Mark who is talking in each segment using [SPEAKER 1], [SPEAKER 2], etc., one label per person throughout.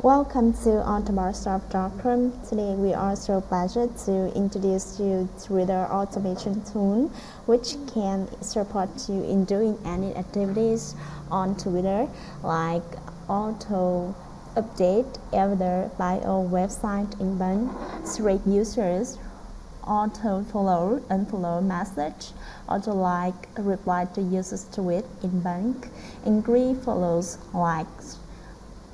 [SPEAKER 1] Welcome to ontobarstaff.com. Today we are so pleased to introduce you to Twitter automation tool which can support you in doing any activities on Twitter like auto update either bio website inbound, select users, auto follow, unfollow message, auto like, reply to users tweet inbound, agree follows, likes,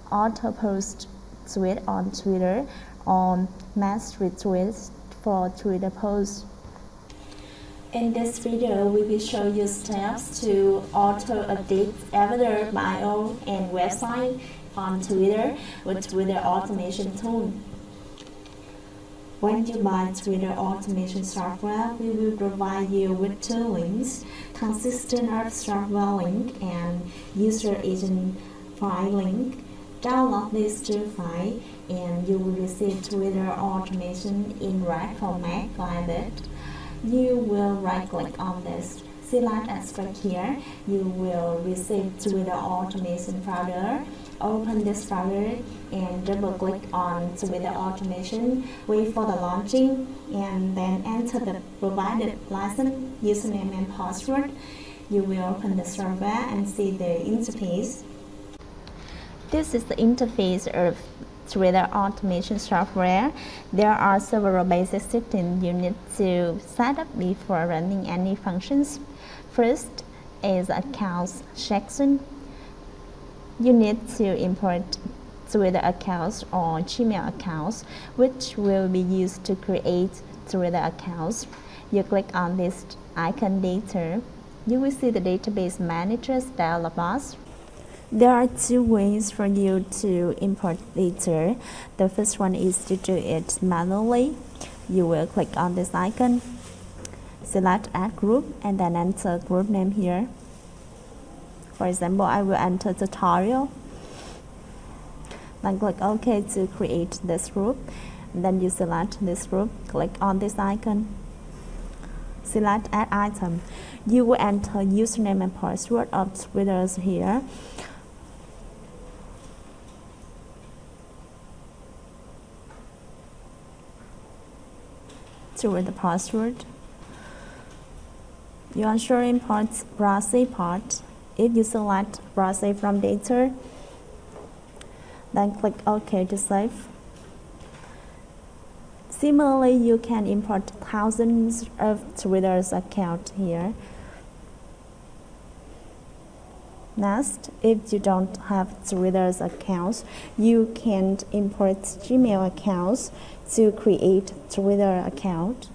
[SPEAKER 1] auto post tweet on Twitter, on mass retweets for Twitter posts. In this video, we will show you steps to auto update avatar, bio, and website on Twitter with Twitter automation tool. When you buy Twitter automation software, we will provide you with two links, consistent of software link and user agent file link. Download these two files and you will receive Twitter automation in RAG format like that. You will right-click on this, select Extract here. You will receive Twitter automation folder. Open this folder and double-click on Twitter automation. Wait for the launching and then enter the provided license, username and password. You will open the software and see the interface. This is the interface of Twitter automation software. There are several basic settings you need to set up before running any functions. First is accounts section. You need to import Twitter accounts or Gmail accounts, which will be used to create Twitter accounts. You click on this icon data. You will see the database manager's dialog box. There are two ways for you to import data. The first one is to do it manually. You will click on this icon, select add group, and then enter group name here. For example, I will enter tutorial. Then click OK to create this group. And then you select this group, click on this icon, select add item. You will enter username and password of Twitter here. To the password. You ensure import browser part. If you select browser from data, then click OK to save. Similarly, you can import thousands of Twitter's account here. Next, if you don't have Twitter's accounts, you can import Gmail accounts to create Twitter account.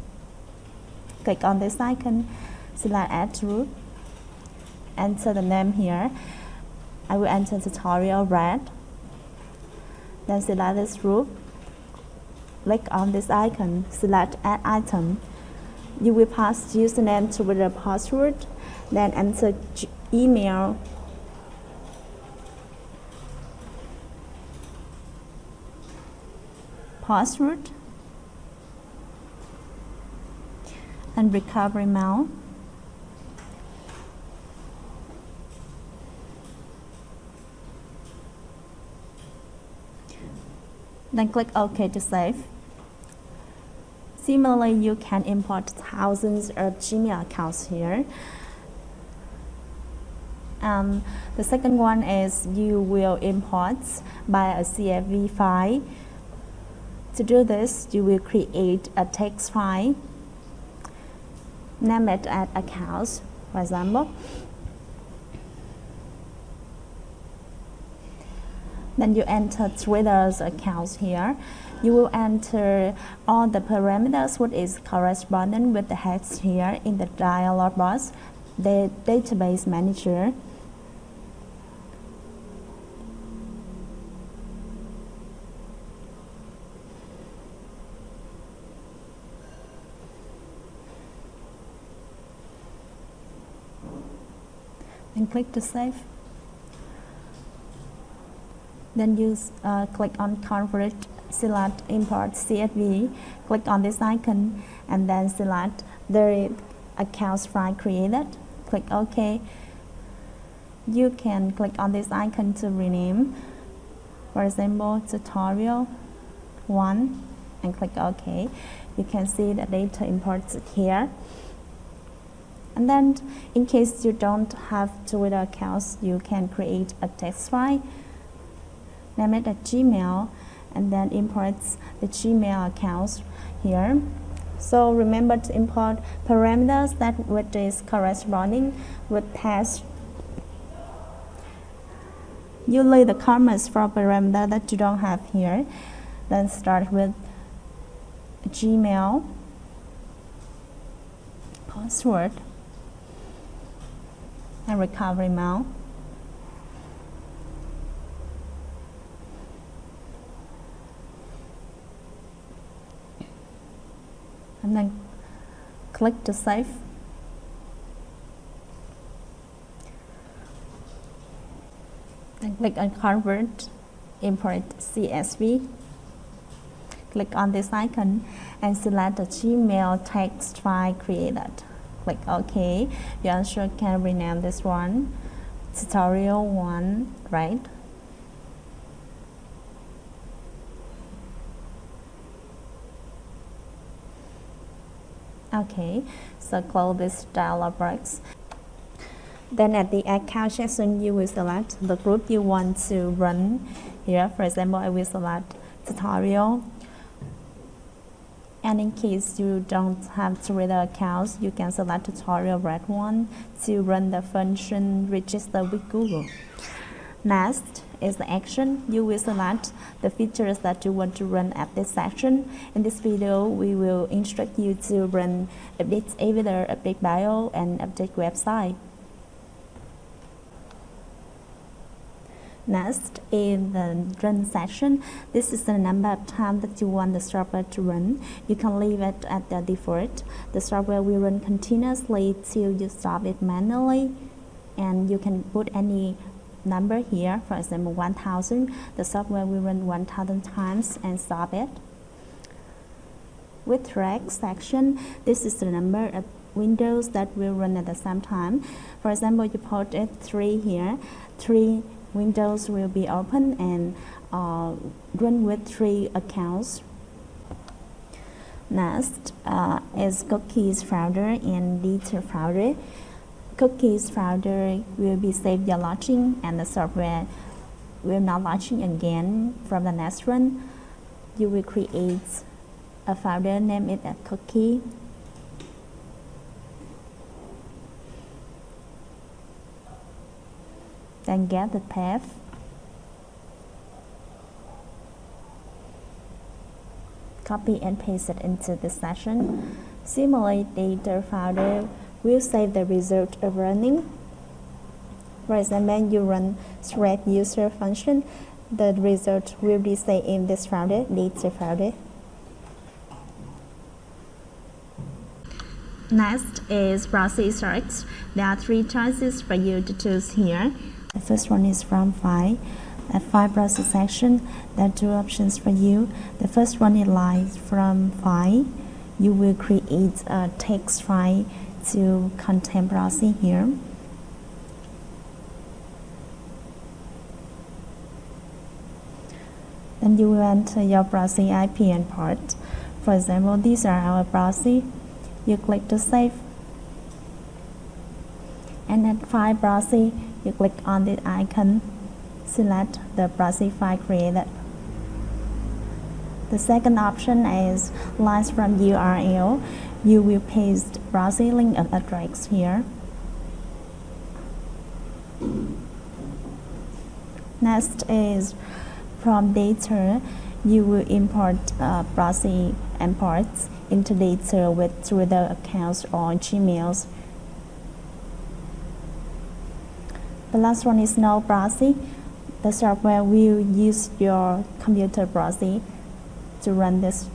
[SPEAKER 1] Click on this icon, select add group, enter the name here. I will enter tutorial red. Then select this group, click on this icon, select add item. You will pass username, Twitter password, then enter email, password, and recovery amount. Then click OK to save. Similarly, you can import thousands of Gmail accounts here. The second one is you will import by a CSV file. To do this, you will create a text file, name it as accounts, for example. Then you enter Twitter's accounts here. You will enter all the parameters which is corresponding with the heads here in the dialog box, the database manager. And click to save. Then you click on convert, select import CSV, click on this icon, and then select the accounts file created. Click OK. You can click on this icon to rename. For example, tutorial 1 and click OK. You can see the data imports here. And then in case you don't have Twitter accounts, you can create a text file, name it a Gmail, and then imports the Gmail accounts here. So remember to import parameters that which is corresponding with text. Usually the comments for parameter that you don't have here. Then start with Gmail, password, and recovery amount. And then click to save. Then click on convert, import CSV. Click on this icon and select the Gmail text file created. Click OK. You also can rename this one tutorial 1, right? Okay, so close this dialog box. Then at the account section, you will select the group you want to run. Here, for example, I will select tutorial. And in case you don't have Twitter accounts, you can select tutorial red one to run the function register with Google. Next is the action. You will select the features that you want to run at this section. In this video, we will instruct you to run update editor, update bio, and update website. Next, in the run section, this is the number of times that you want the software to run. You can leave it at the default. The software will run continuously till you stop it manually, and you can put any number here. For example, 1000. The software will run 1000 times and stop it. With track section, this is the number of windows that will run at the same time. For example, you put it 3 here. 3 windows will be open and run with 3 accounts. Next is cookies folder and detail folder. Cookies folder will be saved while launching, and the software will not launching again from the next run. You will create a folder, name it a cookie. Then get the path. Copy and paste it into this session. Simulate data folder will save the result of running. For example, you run thread user function, the result will be saved in this folder, data folder. Next is browser search. There are 3 choices for you to choose here. The first one is from file. At file browser section, there are 2 options for you. The first one is live from file. You will create a text file to content browsing here. Then you will enter your browsing IP and port. For example, these are our browsing. You click to save. And at file browsing, you click on the icon, select the browsing file created. The second option is lines from URL. You will paste browsing link address here. Next is from data. You will import browsing imports into data with Twitter accounts or Gmails. The last one is no browsing. The software will use your computer browsing to run this.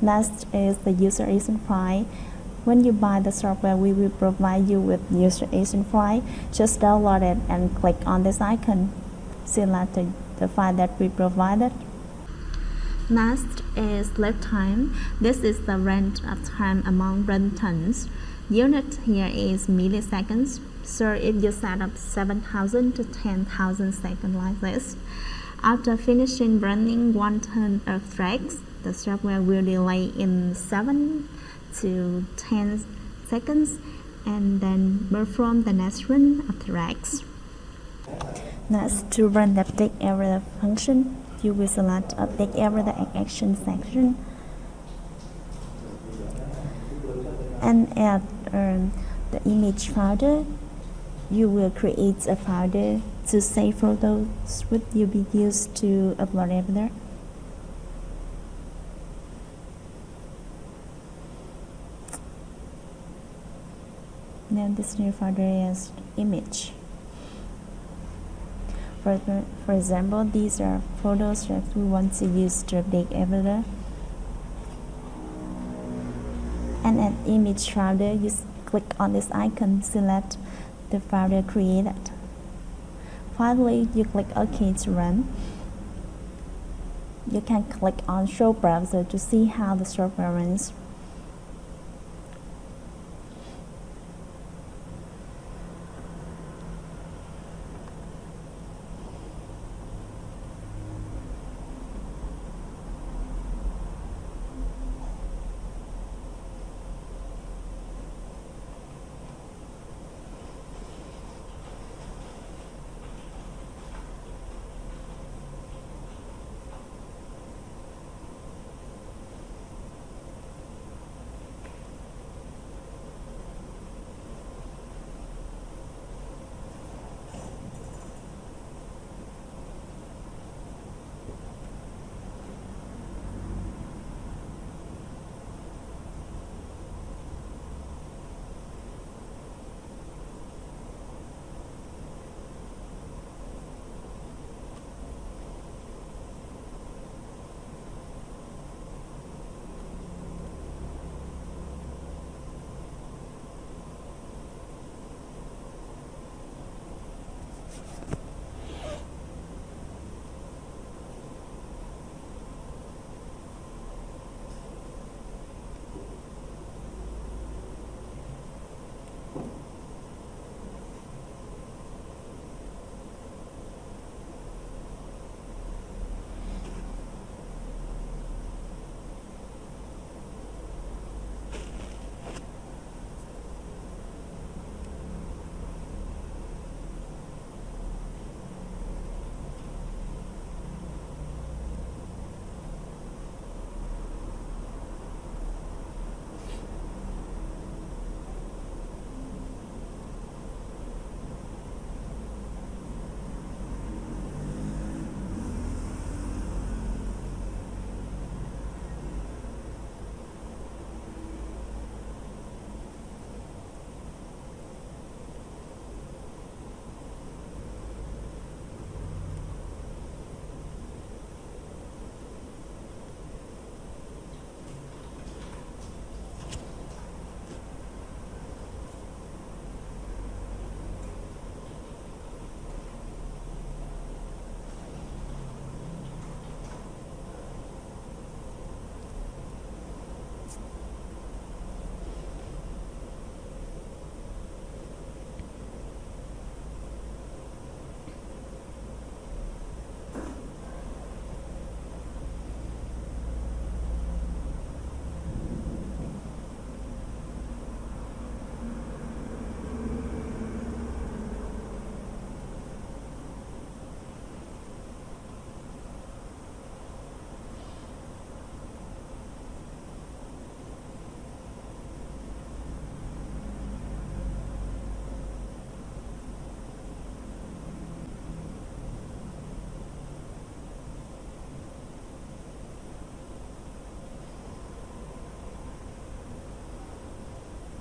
[SPEAKER 1] Next is the user agent file. When you buy the software, we will provide you with user agent file. Just download it and click on this icon. Select the file that we provided. Next is lead time. This is the range of time among run times. Unit here is milliseconds. So if you set up 7,000 to 10,000 seconds like this, after finishing running one turn of threads, the software will delay in 7 to 10 seconds and then perform the next run of threads. Next, to run the update error function, you will select update error action section and add the image folder. You will create a folder to save photos which will be used to upload everywhere. Now this new folder is image. For example, these are photos that we want to use to update everywhere. And at image folder, you click on this icon, select the folder created. Finally, you click OK to run. You can click on Show Browser to see how the software runs.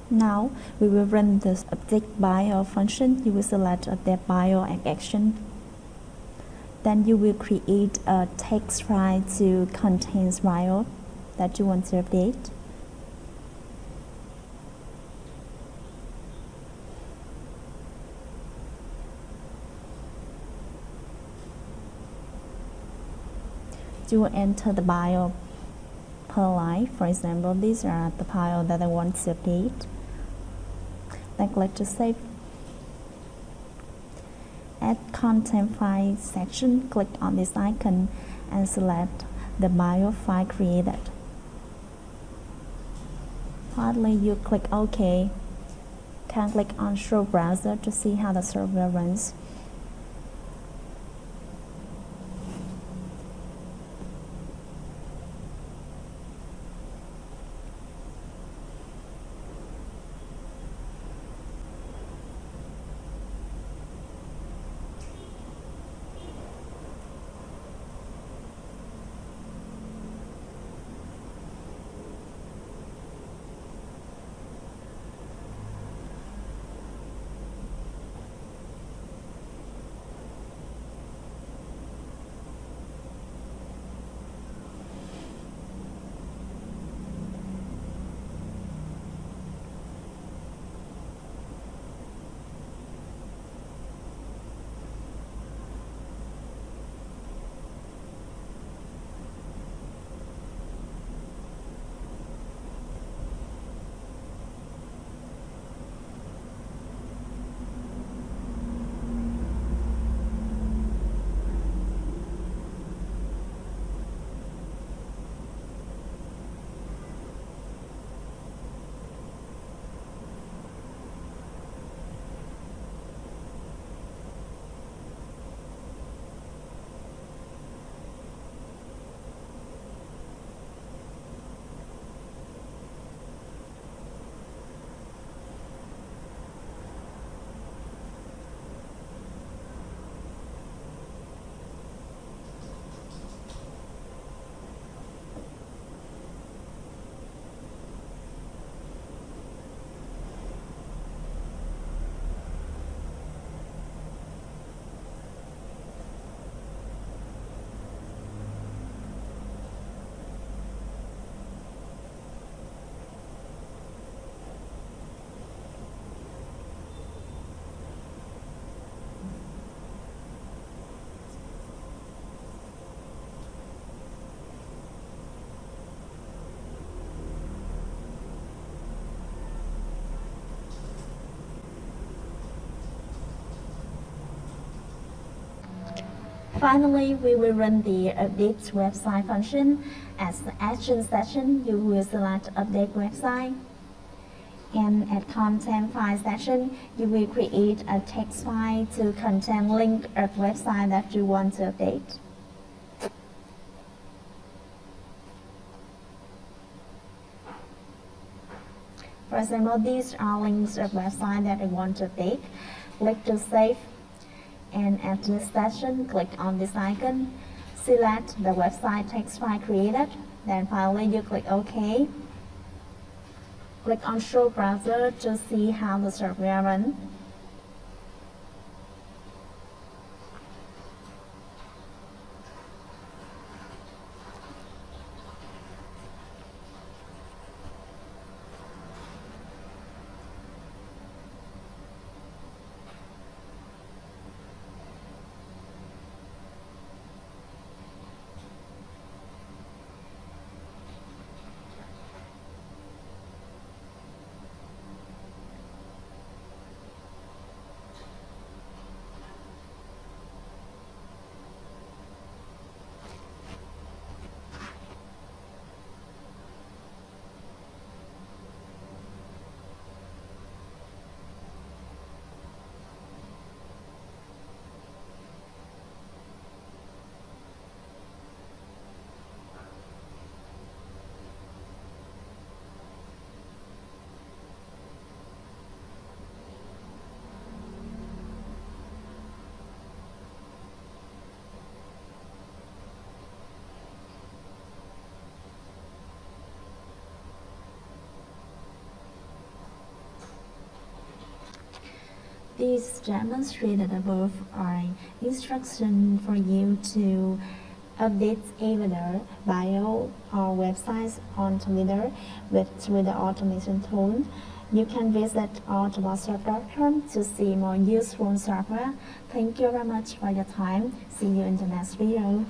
[SPEAKER 1] Now we will run the update bio function. You will select update bio and action. Then you will create a text file to contain bio that you want to update. You will enter the bio per line. For example, these are the file that I want to update. Then click to save. At Content File section, click on this icon and select the bio file created. Finally, you click OK. Can click on Show Browser to see how the software runs. Finally, we will run the Update Website function. As the Action section, you will select Update Website. And at Content File section, you will create a text file to contain link of website that you want to update. For example, these are links of website that I want to update. Click to save. And at this section, click on this icon, select the website text file created, then finally you click OK. Click on Show Browser to see how the software runs. These demonstrated above are instructions for you to update either bio or websites on Twitter with Twitter automation tool. You can visit autobosssoft.com to see more useful software. Thank you very much for your time. See you in the next video.